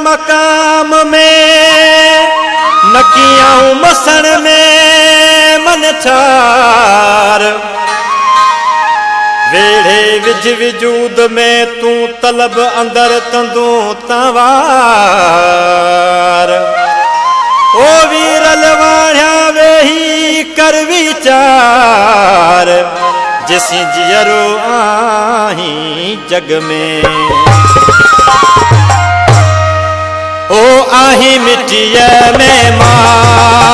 मकाम में नकियां मसण में मन छार वेड़े विज विजूद में तू तलब अंदर तंदू तवार ओ वीरल वाढ़िया वेही कर विचार जैसी जियरो आही जग में ओ आही मिट्टिया मेहमान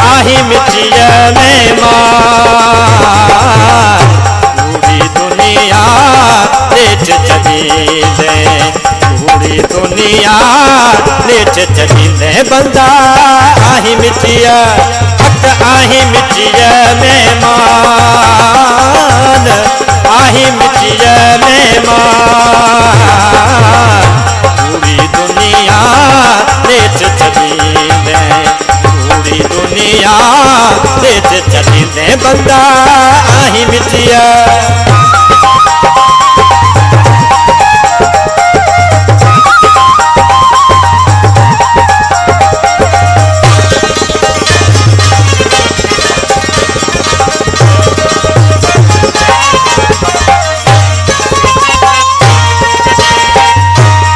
आही मिट्टिया मेहमान पूरी दुनिया लेट चली दे पूरी दुनिया लेट चली दे बंदा आही मिट्टिया आही मिट्टिया मेहमान आही मिट्टिया मेहमान पूरी दुनिया लेट चली दे पूरी दुनिया लेट चली दे बंदा आही मिट्टिया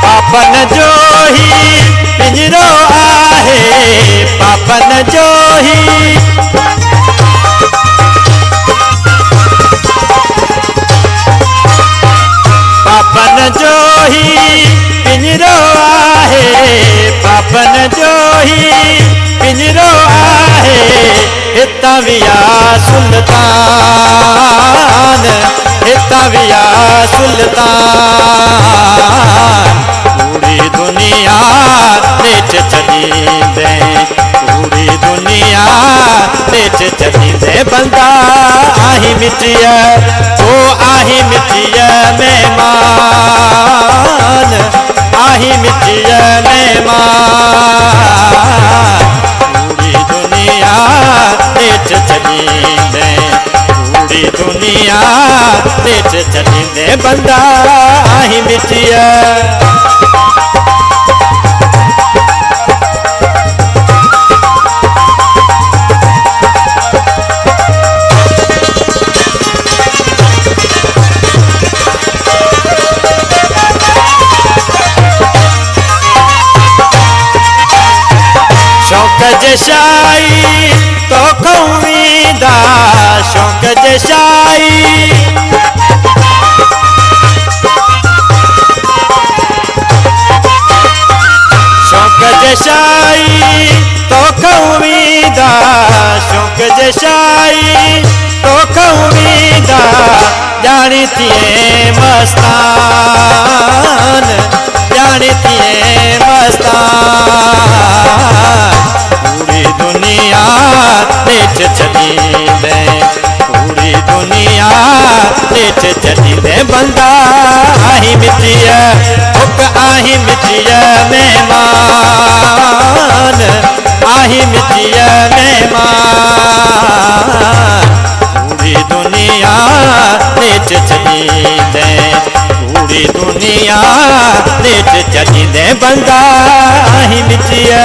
पापन जो ही पिंजरो आहे पापन जो ही पापन जो ही पिंजरो आहे पापन जो ही पिंजरो आहे हितां विया सुल्तान हितां विया सुल्तान पूरी दुनिया लेट चली दे पूरी दुनिया लेट चली दे बंदा आही मिट्टिया ओ आही मिट्टिया मेहमान आही मिट्टिया मेहमान पूरी दुनिया लेट चली दे पूरी दुनिया लेट चली दे बंदा आही मिट्टिया शौक जशाई तो कौमीदा शौक जशाई शौक जशाई तो कौमीदा शौक जशाई तो कौमीदा जानी थिए मस्तान जानी थिए मस्तान पूरी दुनिया लेट चली दे पूरी दुनिया लेट चली दे बंदा आही मिट्टिया हुक आही मिट्टिया मेहमान आही मिट्टिया मेहमान पूरी दुनिया लेट चली दे पूरी दुनिया लेट चली दे बंदा आही मिट्टिया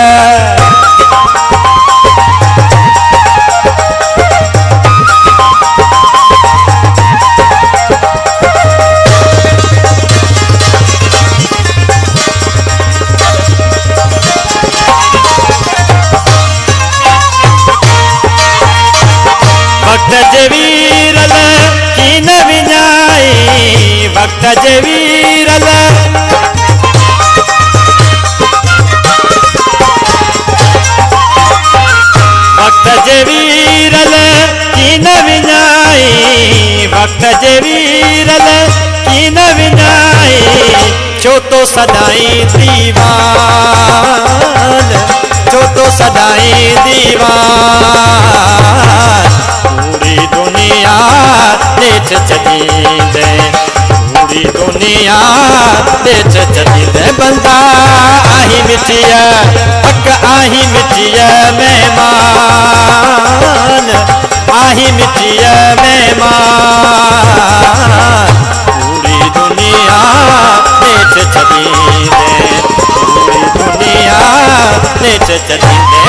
वक्त जे वीरल की न विञाई वक्त जे वीरल वक्त जे वीरल की न विञाई वक्त जे वीरल की न विञाई छो तो सदाई दीवान छो तो सदाई दीवान पूरी दुनिया लेट चली दे पूरी दुनिया लेट चली दे बंदा आही मिट्टिया हक आही मिट्टिया मेहमान आही मिट्टिया मेहमान पूरी दुनिया लेट चली दे च थींदे